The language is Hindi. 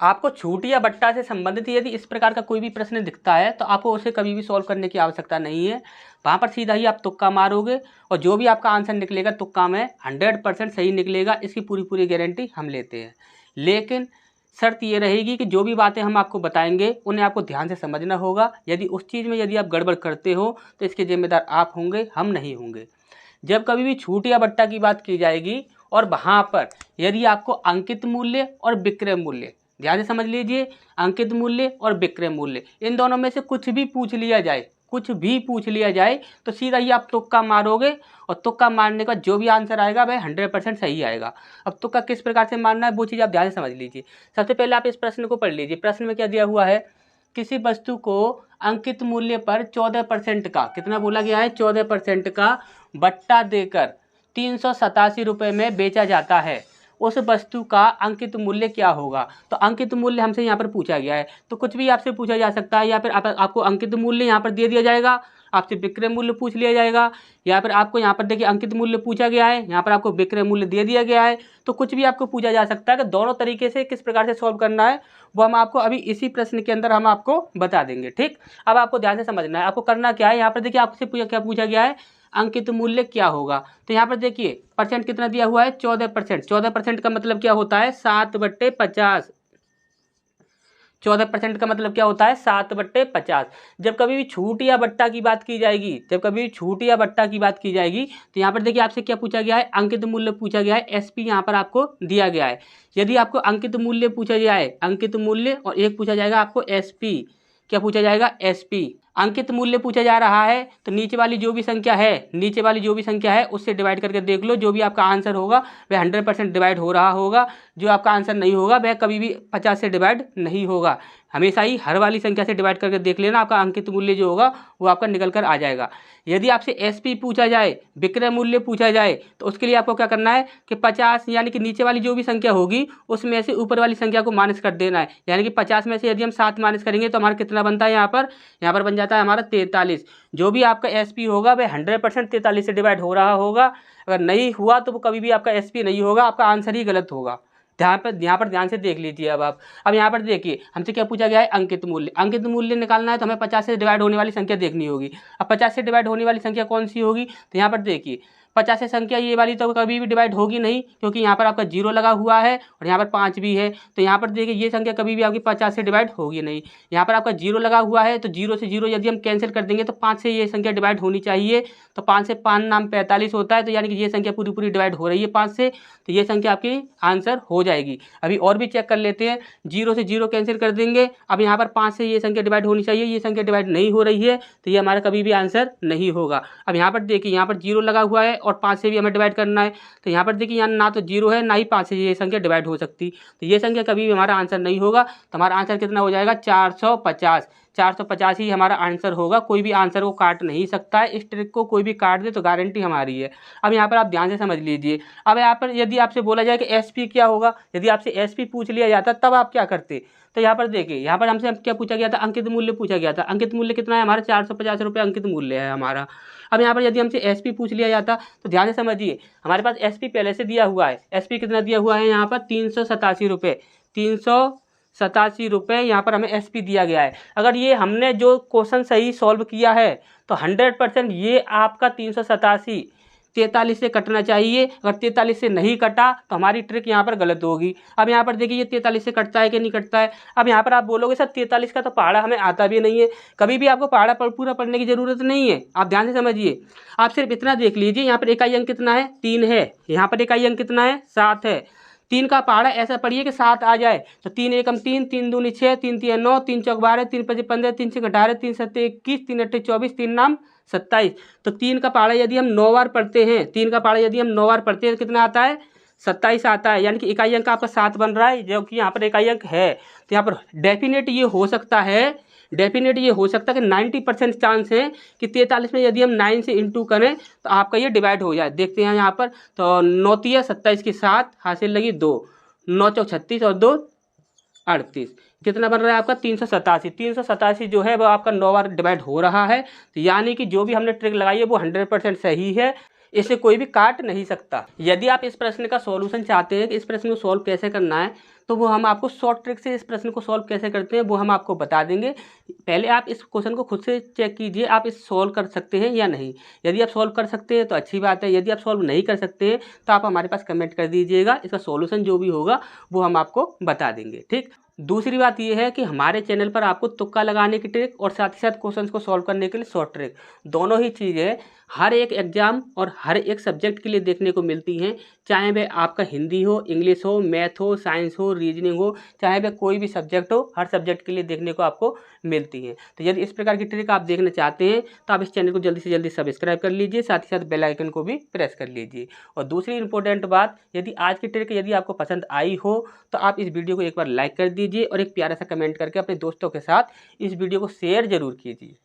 आपको छूट या बट्टा से संबंधित यदि इस प्रकार का कोई भी प्रश्न दिखता है तो आपको उसे कभी भी सॉल्व करने की आवश्यकता नहीं है। वहाँ पर सीधा ही आप तुक्का मारोगे और जो भी आपका आंसर निकलेगा तुक्का में 100% सही निकलेगा, इसकी पूरी पूरी गारंटी हम लेते हैं। लेकिन शर्त ये रहेगी कि जो भी बातें हम आपको बताएंगे उन्हें आपको ध्यान से समझना होगा। यदि उस चीज़ में यदि आप गड़बड़ करते हो तो इसके जिम्मेदार आप होंगे, हम नहीं होंगे। जब कभी भी छूट या बट्टा की बात की जाएगी और वहाँ पर यदि आपको अंकित मूल्य और विक्रय मूल्य, ध्यान से समझ लीजिए, अंकित मूल्य और विक्रय मूल्य इन दोनों में से कुछ भी पूछ लिया जाए, कुछ भी पूछ लिया जाए तो सीधा ही आप तुक्का मारोगे और तुक्का मारने का जो भी आंसर आएगा वह 100% सही आएगा। अब तुक्का किस प्रकार से मारना है वो चीज़ आप ध्यान से समझ लीजिए। सबसे पहले आप इस प्रश्न को पढ़ लीजिए। प्रश्न में क्या दिया हुआ है, किसी वस्तु को अंकित मूल्य पर 14% का, कितना बोला गया है, 14% का बट्टा देकर 387 रुपये में बेचा जाता है, उस वस्तु का अंकित मूल्य क्या होगा। तो अंकित मूल्य हमसे यहाँ पर पूछा गया है, तो कुछ भी आपसे पूछा जा सकता है। या फिर आपको अंकित मूल्य यहाँ पर दे दिया जाएगा, आपसे विक्रय मूल्य पूछ लिया जाएगा, या फिर आपको यहाँ पर देखिए अंकित मूल्य पूछा गया है, यहाँ पर आपको विक्रय मूल्य दे दिया गया है। तो कुछ भी आपको पूछा जा सकता है कि दोनों तरीके से किस प्रकार से सॉल्व करना है वो हम आपको अभी इसी प्रश्न के अंदर हम आपको बता देंगे। ठीक, अब आपको ध्यान से समझना है। आपको करना क्या है, यहाँ पर देखिए आपसे क्या पूछा गया है, अंकित मूल्य क्या होगा। तो यहाँ पर देखिए परसेंट कितना दिया हुआ है, 14%। 14% का मतलब क्या होता है, 7/50। 14% का मतलब क्या होता है, 7/50। जब कभी भी छूट या बट्टा की बात की जाएगी, जब कभी छूट या बट्टा की बात की जाएगी तो यहाँ पर देखिए आपसे क्या पूछा गया है, अंकित मूल्य पूछा गया है, एसपी यहाँ पर आपको दिया गया है। यदि आपको अंकित मूल्य पूछा जाए, अंकित मूल्य, और एक पूछा जाएगा आपको एसपी, क्या पूछा जाएगा, एसपी, अंकित मूल्य पूछा जा रहा है तो नीचे वाली जो भी संख्या है, नीचे वाली जो भी संख्या है उससे डिवाइड करके देख लो, जो भी आपका आंसर होगा वह 100% डिवाइड हो रहा होगा। जो आपका आंसर नहीं होगा वह कभी भी 50 से डिवाइड नहीं होगा। हमेशा ही हर वाली संख्या से डिवाइड करके देख लेना, आपका अंकित मूल्य जो होगा वो आपका निकल कर आ जाएगा। यदि आपसे एसपी पूछा जाए, विक्रय मूल्य पूछा जाए, तो उसके लिए आपको क्या करना है कि 50 यानी कि नीचे वाली जो भी संख्या होगी उसमें से ऊपर वाली संख्या को माइनस कर देना है। यानी कि 50 में से यदि हम 7 माइनस करेंगे तो हमारा कितना बनता है, यहाँ पर बन जाता है हमारा 43। जो भी आपका एसपी होगा वह 100% 43 से डिवाइड हो रहा होगा। अगर नहीं हुआ तो वो कभी भी आपका एसपी नहीं होगा, आपका आंसर ही गलत होगा। यहाँ पर ध्यान से देख लीजिए। अब यहाँ पर देखिए हमसे क्या पूछा गया है, अंकित मूल्य। अंकित मूल्य निकालना है तो हमें 50 से डिवाइड होने वाली संख्या देखनी होगी। अब 50 से डिवाइड होने वाली संख्या कौन सी होगी, तो यहाँ पर देखिए 50 से संख्या ये वाली तो कभी भी डिवाइड होगी नहीं, क्योंकि यहाँ पर आपका 0 लगा हुआ है और यहाँ पर 5 भी है। तो यहाँ पर देखिए ये संख्या कभी भी आपकी 50 से डिवाइड होगी नहीं। यहाँ पर आपका 0 लगा हुआ है तो 0 से 0 यदि हम कैंसिल कर देंगे तो 5 से ये संख्या डिवाइड होनी चाहिए। तो 5 से 5 नाम 45 होता है, तो यानी कि ये संख्या पूरी पूरी डिवाइड हो रही है 5 से, तो ये संख्या आपकी आंसर हो जाएगी। अभी और भी चेक कर लेते हैं, 0 से 0 कैंसिल कर देंगे। अब यहाँ पर 5 से ये संख्या डिवाइड होनी चाहिए, ये संख्या डिवाइड नहीं हो रही है, तो ये हमारा कभी भी आंसर नहीं होगा। अब यहाँ पर देखिए यहाँ पर 0 लगा हुआ है और 5 से भी हमें डिवाइड करना है, तो यहाँ पर देखिए यहाँ ना तो 0 है ना ही 5 से ये संख्या डिवाइड हो सकती, तो ये संख्या कभी भी हमारा आंसर नहीं होगा। तो हमारा आंसर कितना हो जाएगा, 450। 450 ही हमारा आंसर होगा। कोई भी आंसर को काट नहीं सकता है, इस ट्रिक को कोई भी काट दे तो गारंटी हमारी है। अब यहाँ पर आप ध्यान से समझ लीजिए। अब यहाँ पर यदि आपसे बोला जाए कि एसपी क्या होगा, यदि आपसे एसपी पूछ लिया जाता तब आप क्या करते, तो यहाँ पर देखिए यहाँ पर हमसे क्या पूछा गया था, अंकित मूल्य पूछा गया था। अंकित मूल्य कितना है हमारा, 450 रुपये अंकित मूल्य है हमारा। अब यहाँ पर यदि हमसे एसपी पूछ लिया जाता तो ध्यान से समझिए, हमारे पास एसपी पहले से दिया हुआ है। एसपी कितना दिया हुआ है यहाँ पर, 387 रुपये, 387 रुपये यहाँ पर हमें एसपी दिया गया है। अगर ये हमने जो क्वेश्चन सही सॉल्व किया है तो 100% ये आपका 387 43 से कटना चाहिए। अगर 43 से नहीं कटा तो हमारी ट्रिक यहाँ पर गलत होगी। अब यहाँ पर देखिए ये 43 से कटता है कि नहीं कटता है। अब यहाँ पर आप बोलोगे सर 43 का तो पहाड़ा हमें आता भी नहीं है। कभी भी आपको पहाड़ा पूरा पढ़ने की ज़रूरत नहीं है, आप ध्यान से समझिए। आप सिर्फ इतना देख लीजिए, यहाँ पर इकाई अंक कितना है, 3 है। यहाँ पर इकाई अंक कितना है, 7 है। 3 का पहाड़ा ऐसा पढ़िए कि 7 आ जाए, तो 3 एकम 3, 3 दूनी 6, 3 तिया 9, 3 चौक 12, 3 पचे 15, 3 छः 18, 3 सत्ते 21, 3 अट्ठे 24, 3 नाम 27। तो 3 का पहाड़ा यदि हम 9 बार पढ़ते हैं, 3 का पहाड़ा यदि हम 9 बार पढ़ते हैं तो कितना आता है, 27 आता है। यानी कि इकाई अंक आपका 7 बन रहा है, जो कि यहाँ पर इकाई अंक है। तो यहाँ पर डेफिनेट ये हो सकता है, डेफिनेट ये हो सकता है कि 90% चांस है कि 43 में यदि हम 9 से इंटू करें तो आपका ये डिवाइड हो जाए। देखते हैं यहाँ पर, तो 9 तिया 27 के साथ हासिल लगी 2, 9 चौक 36 और 2 38, कितना बन रहा है आपका 387। 387 जो है वो आपका 9 बार डिवाइड हो रहा है। तो यानी कि जो भी हमने ट्रिक लगाई है वो 100% सही है। इसे कोई भी काट नहीं सकता। यदि आप इस प्रश्न का सॉल्यूशन चाहते हैं कि इस प्रश्न को सॉल्व कैसे करना है, तो वो हम आपको शॉर्ट ट्रिक से इस प्रश्न को सॉल्व कैसे करते हैं वो हम आपको बता देंगे। पहले आप इस क्वेश्चन को खुद से चेक कीजिए, आप इस सॉल्व कर सकते हैं या नहीं। यदि आप सॉल्व कर सकते हैं तो अच्छी बात है, यदि आप सॉल्व नहीं कर सकते हैं तो आप हमारे पास कमेंट कर दीजिएगा, इसका सॉल्यूशन जो भी होगा वो हम आपको बता देंगे। ठीक। दूसरी बात यह है कि हमारे चैनल पर आपको तुक्का लगाने की ट्रिक और साथ ही साथ क्वेश्चंस को सॉल्व करने के लिए शॉर्ट ट्रिक, दोनों ही चीज़ें हर एक एग्जाम और हर एक सब्जेक्ट के लिए देखने को मिलती हैं। चाहे वह आपका हिंदी हो, इंग्लिश हो, मैथ हो, साइंस हो, रीजनिंग हो, चाहे वह कोई भी सब्जेक्ट हो, हर सब्जेक्ट के लिए देखने को आपको मिलती हैं। तो यदि इस प्रकार की ट्रिक आप देखना चाहते हैं तो आप इस चैनल को जल्दी से जल्दी सब्सक्राइब कर लीजिए, साथ ही साथ बेल आइकन को भी प्रेस कर लीजिए। और दूसरी इंपॉर्टेंट बात, यदि आज की ट्रिक यदि आपको पसंद आई हो तो आप इस वीडियो को एक बार लाइक कर दीजिए और एक प्यारा सा कमेंट करके अपने दोस्तों के साथ इस वीडियो को शेयर जरूर कीजिए।